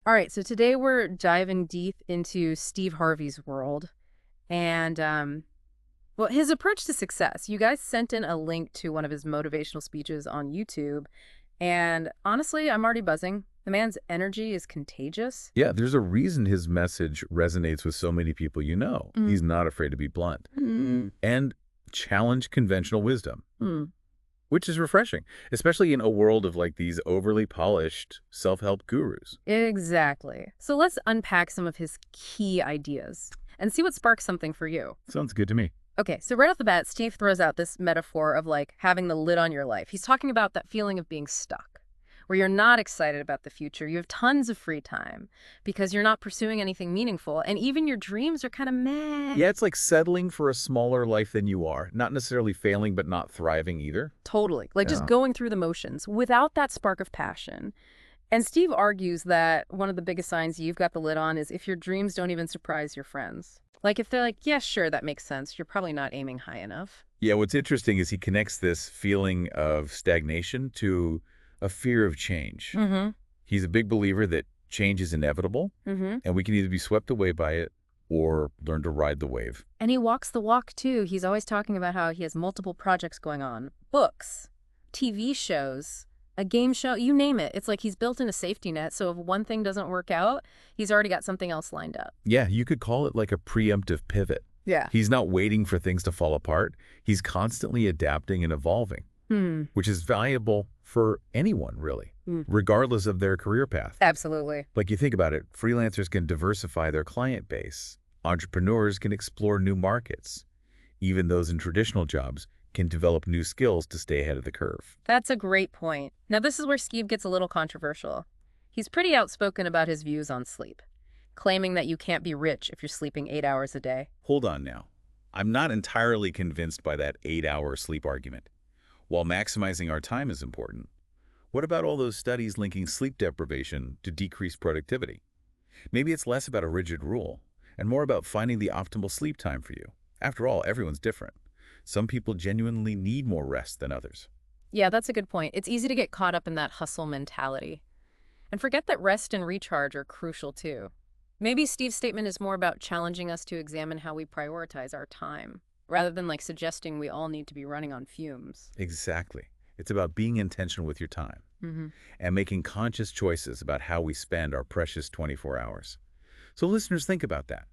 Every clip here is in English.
All right, so today we're diving deep into Steve Harvey's world and well, his approach to success. You guys sent in a link to one of his motivational speeches on YouTube, and honestly, I'm already buzzing. The man's energy is contagious. Yeah, there's a reason his message resonates with so many people you know. Mm. He's not afraid to be blunt Mm. and challenge conventional wisdom, Mm. which is refreshing, especially in a world of like these overly polished self-help gurus. Exactly. So let's unpack some of his key ideas and see what sparks something for you. Sounds good to me. Okay, so right off the bat, Steve throws out this metaphor of like having the lid on your life. He's talking about that feeling of being stuck, where you're not excited about the future. You have tons of free time because you're not pursuing anything meaningful, and even your dreams are kind of meh. Yeah, it's like settling for a smaller life than you are. Not necessarily failing, but not thriving either. Totally. Like just Yeah. going through the motions without that spark of passion. And Steve argues that one of the biggest signs you've got the lid on is if your dreams don't even surprise your friends. Like if they're like, yeah, sure, that makes sense. You're probably not aiming high enough. Yeah, what's interesting is he connects this feeling of stagnation to a fear of change. Mm-hmm. He's a big believer that change is inevitable, Mm-hmm. and we can either be swept away by it or learn to ride the wave. And he walks the walk too. He's always talking about how he has multiple projects going on, books, TV shows, a game show, you name it. It's like he's built in a safety net. So if one thing doesn't work out, he's already got something else lined up. Yeah, you could call it like a preemptive pivot. Yeah. He's not waiting for things to fall apart. He's constantly adapting and evolving, Hmm. which is valuable for anyone, really, Mm. regardless of their career path. Absolutely. Like you think about it, freelancers can diversify their client base. Entrepreneurs can explore new markets. Even those in traditional jobs can develop new skills to stay ahead of the curve. That's a great point. Now, this is where Steve gets a little controversial. He's pretty outspoken about his views on sleep, claiming that you can't be rich if you're sleeping 8 hours a day. Hold on now. I'm not entirely convinced by that 8-hour sleep argument. While maximizing our time is important, what about all those studies linking sleep deprivation to decreased productivity? Maybe it's less about a rigid rule and more about finding the optimal sleep time for you. After all, everyone's different. Some people genuinely need more rest than others. Yeah, that's a good point. It's easy to get caught up in that hustle mentality. And forget that rest and recharge are crucial too. Maybe Steve's statement is more about challenging us to examine how we prioritize our time, rather than like suggesting we all need to be running on fumes. Exactly. It's about being intentional with your time Mm-hmm. and making conscious choices about how we spend our precious 24 hours. So listeners, think about that.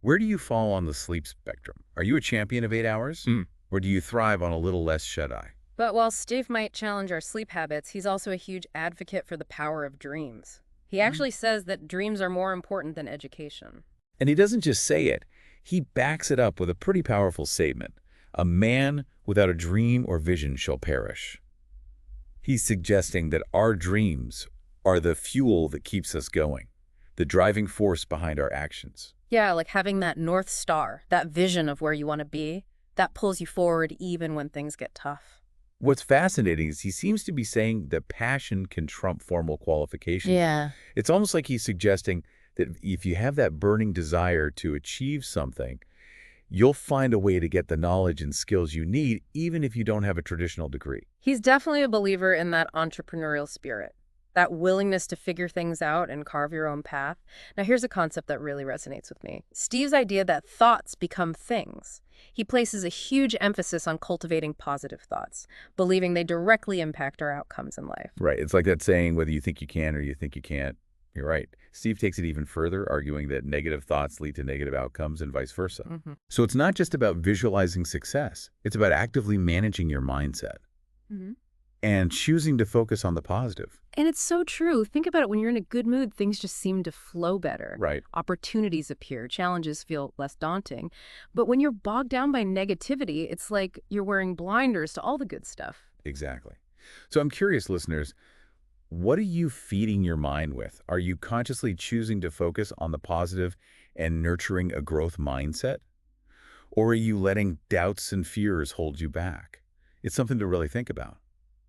Where do you fall on the sleep spectrum? Are you a champion of 8 hours? Or do you thrive on a little less shut-eye? But while Steve might challenge our sleep habits, he's also a huge advocate for the power of dreams. He actually says that dreams are more important than education. And he doesn't just say it, he backs it up with a pretty powerful statement. A man without a dream or vision shall perish. He's suggesting that our dreams are the fuel that keeps us going, the driving force behind our actions. Yeah, like having that North Star, that vision of where you want to be, that pulls you forward even when things get tough. What's fascinating is he seems to be saying that passion can trump formal qualifications. Yeah. It's almost like he's suggesting that if you have that burning desire to achieve something, you'll find a way to get the knowledge and skills you need, even if you don't have a traditional degree. He's definitely a believer in that entrepreneurial spirit, that willingness to figure things out and carve your own path. Now, here's a concept that really resonates with me. Steve's idea that thoughts become things. He places a huge emphasis on cultivating positive thoughts, believing they directly impact our outcomes in life. Right. It's like that saying, whether you think you can or you think you can't. You're right. Steve takes it even further, arguing that negative thoughts lead to negative outcomes and vice versa. Mm-hmm. So it's not just about visualizing success. It's about actively managing your mindset Mm-hmm. and choosing to focus on the positive. And it's so true. Think about it. When you're in a good mood, things just seem to flow better. Right. Opportunities appear. Challenges feel less daunting. But when you're bogged down by negativity, it's like you're wearing blinders to all the good stuff. Exactly. So I'm curious, listeners, what are you feeding your mind with? Are you consciously choosing to focus on the positive and nurturing a growth mindset? Or are you letting doubts and fears hold you back? It's something to really think about.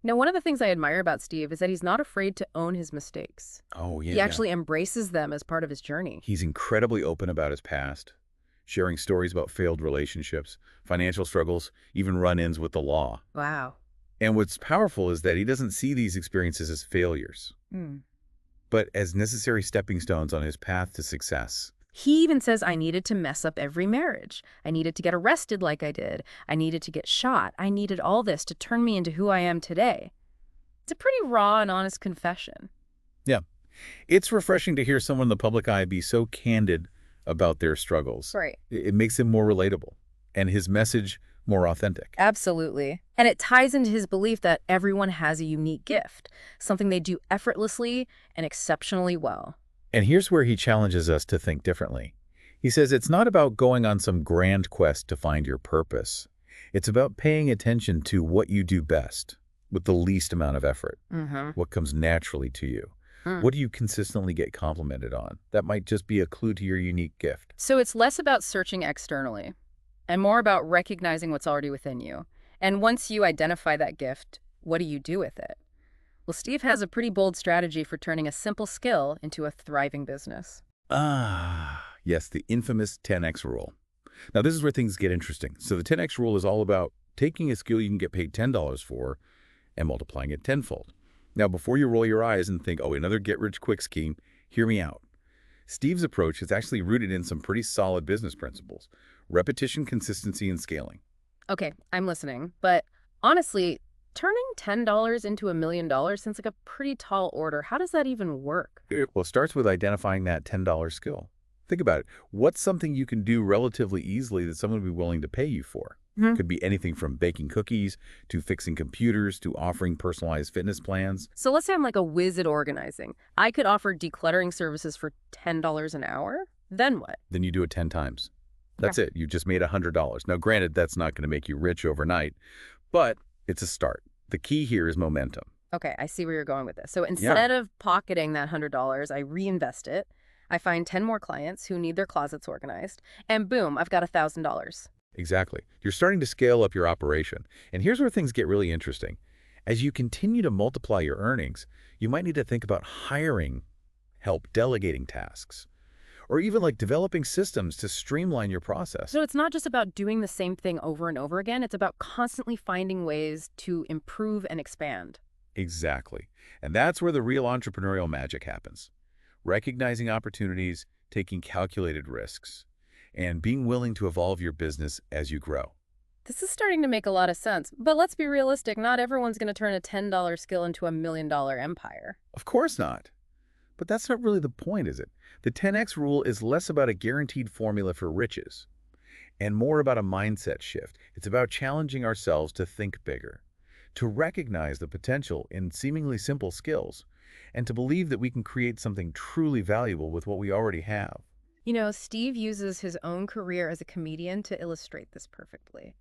Now, one of the things I admire about Steve is that he's not afraid to own his mistakes. Oh, yeah. He actually embraces them as part of his journey. He's incredibly open about his past, sharing stories about failed relationships, financial struggles, even run-ins with the law. Wow. And what's powerful is that he doesn't see these experiences as failures, but as necessary stepping stones on his path to success. He even says I needed to mess up every marriage. I needed to get arrested like I did. I needed to get shot. I needed all this to turn me into who I am today. It's a pretty raw and honest confession. Yeah. It's refreshing to hear someone in the public eye be so candid about their struggles. Right. It makes him more relatable and his message more authentic. Absolutely. And it ties into his belief that everyone has a unique gift, something they do effortlessly and exceptionally well. And here's where he challenges us to think differently. He says it's not about going on some grand quest to find your purpose. It's about paying attention to what you do best with the least amount of effort, what comes naturally to you. What do you consistently get complimented on? That might just be a clue to your unique gift. So it's less about searching externally and more about recognizing what's already within you. And once you identify that gift, what do you do with it? Well, Steve has a pretty bold strategy for turning a simple skill into a thriving business. Yes, the infamous 10x rule. Now, this is where things get interesting. So the 10x rule is all about taking a skill you can get paid $10 for and multiplying it tenfold. Now, before you roll your eyes and think, oh, another get-rich-quick scheme, hear me out. Steve's approach is actually rooted in some pretty solid business principles: repetition, consistency, and scaling. Okay, I'm listening. But honestly, turning $10 into $1,000,000 sounds like a pretty tall order. How does that even work? Well, it starts with identifying that $10 skill. Think about it. What's something you can do relatively easily that someone would be willing to pay you for? Could be anything from baking cookies to fixing computers to offering personalized fitness plans. So let's say I'm like a whiz at organizing. I could offer decluttering services for $10 an hour. Then what? Then you do it 10 times. That's it. You just made $100. Now, granted, that's not going to make you rich overnight, but it's a start. The key here is momentum. Okay, I see where you're going with this. So instead of pocketing that $100, I reinvest it. I find 10 more clients who need their closets organized, and boom, I've got $1,000. Exactly. You're starting to scale up your operation. And here's where things get really interesting. As you continue to multiply your earnings, you might need to think about hiring help delegating tasks, or even like developing systems to streamline your process. So it's not just about doing the same thing over and over again. It's about constantly finding ways to improve and expand. Exactly. And that's where the real entrepreneurial magic happens. Recognizing opportunities, taking calculated risks, and being willing to evolve your business as you grow. This is starting to make a lot of sense, but let's be realistic. Not everyone's going to turn a $10 skill into $1,000,000 empire. Of course not. But that's not really the point, is it? The 10x rule is less about a guaranteed formula for riches and more about a mindset shift. It's about challenging ourselves to think bigger, to recognize the potential in seemingly simple skills, and to believe that we can create something truly valuable with what we already have. You know, Steve uses his own career as a comedian to illustrate this perfectly.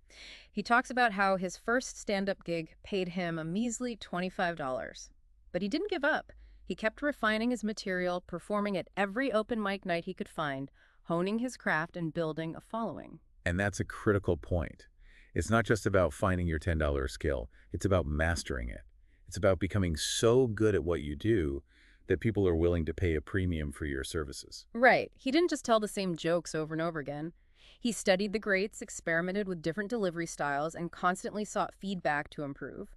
He talks about how his first stand-up gig paid him a measly $25. But he didn't give up. He kept refining his material, performing at every open mic night he could find, honing his craft and building a following. And that's a critical point. It's not just about finding your $10 skill. It's about mastering it. It's about becoming so good at what you do that people are willing to pay a premium for your services. Right. He didn't just tell the same jokes over and over again. He studied the greats, experimented with different delivery styles, and constantly sought feedback to improve.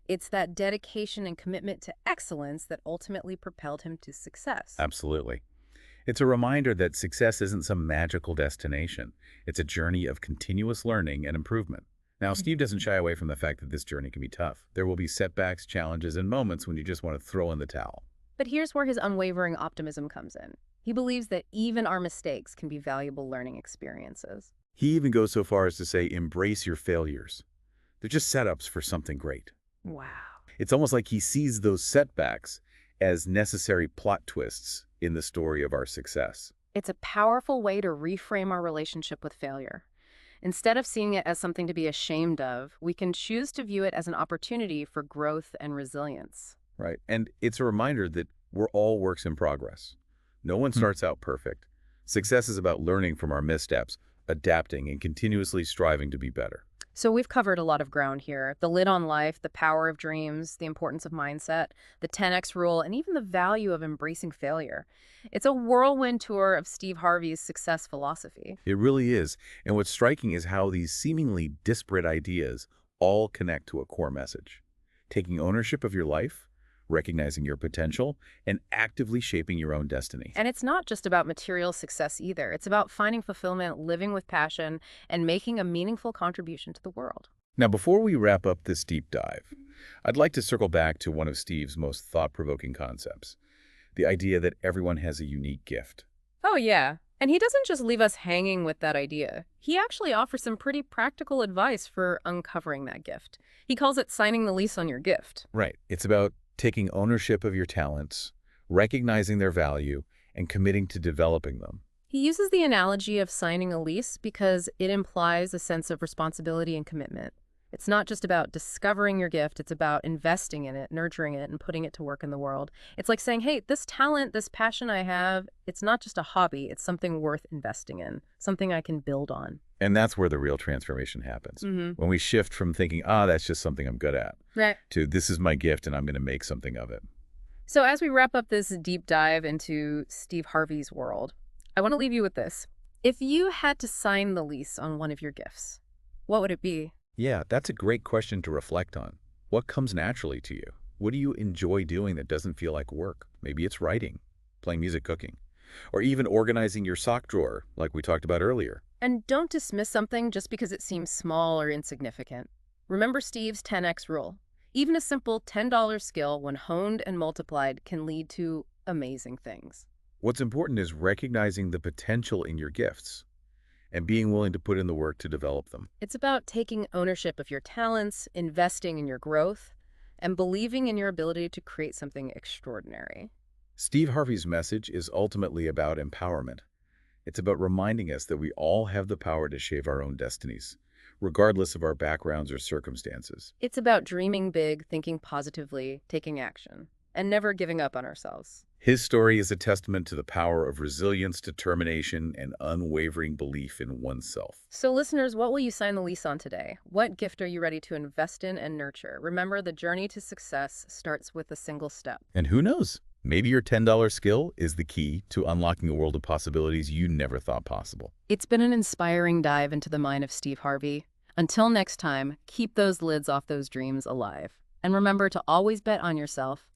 It's that dedication and commitment to excellence that ultimately propelled him to success. Absolutely. It's a reminder that success isn't some magical destination. It's a journey of continuous learning and improvement. Now, Steve doesn't shy away from the fact that this journey can be tough. There will be setbacks, challenges, and moments when you just want to throw in the towel. But here's where his unwavering optimism comes in. He believes that even our mistakes can be valuable learning experiences. He even goes so far as to say, embrace your failures. They're just setups for something great. Wow. It's almost like he sees those setbacks as necessary plot twists in the story of our success. It's a powerful way to reframe our relationship with failure. Instead of seeing it as something to be ashamed of, we can choose to view it as an opportunity for growth and resilience. Right. And it's a reminder that we're all works in progress. No one starts out perfect. Success is about learning from our missteps, adapting, and continuously striving to be better. So we've covered a lot of ground here. The lid on life, the power of dreams, the importance of mindset, the 10x rule, and even the value of embracing failure. It's a whirlwind tour of Steve Harvey's success philosophy. It really is. And what's striking is how these seemingly disparate ideas all connect to a core message. Taking ownership of your life, recognizing your potential, and actively shaping your own destiny. And it's not just about material success either. It's about finding fulfillment, living with passion, and making a meaningful contribution to the world. Now, before we wrap up this deep dive, I'd like to circle back to one of Steve's most thought-provoking concepts, the idea that everyone has a unique gift. Oh, yeah. And he doesn't just leave us hanging with that idea. He actually offers some pretty practical advice for uncovering that gift. He calls it signing the lease on your gift. Right. It's about taking ownership of your talents, recognizing their value, and committing to developing them. He uses the analogy of signing a lease because it implies a sense of responsibility and commitment. It's not just about discovering your gift, it's about investing in it, nurturing it, and putting it to work in the world. It's like saying, hey, this talent, this passion I have, it's not just a hobby, it's something worth investing in, something I can build on. And that's where the real transformation happens. When we shift from thinking, that's just something I'm good at, Right. to this is my gift and I'm going to make something of it. So as we wrap up this deep dive into Steve Harvey's world, I want to leave you with this. If you had to sign the lease on one of your gifts, what would it be? Yeah, that's a great question to reflect on. What comes naturally to you? What do you enjoy doing that doesn't feel like work? Maybe it's writing, playing music, cooking, or even organizing your sock drawer, like we talked about earlier. And don't dismiss something just because it seems small or insignificant. Remember Steve's 10x rule. Even a simple $10 skill, when honed and multiplied, can lead to amazing things. What's important is recognizing the potential in your gifts and being willing to put in the work to develop them. It's about taking ownership of your talents, investing in your growth, and believing in your ability to create something extraordinary. Steve Harvey's message is ultimately about empowerment. It's about reminding us that we all have the power to shape our own destinies, regardless of our backgrounds or circumstances. It's about dreaming big, thinking positively, taking action, and never giving up on ourselves. His story is a testament to the power of resilience, determination, and unwavering belief in oneself. So listeners, what will you sign the lease on today? What gift are you ready to invest in and nurture? Remember, the journey to success starts with a single step. And who knows? Maybe your $10 skill is the key to unlocking a world of possibilities you never thought possible. It's been an inspiring dive into the mind of Steve Harvey. Until next time, keep those lids off those dreams alive. And remember to always bet on yourself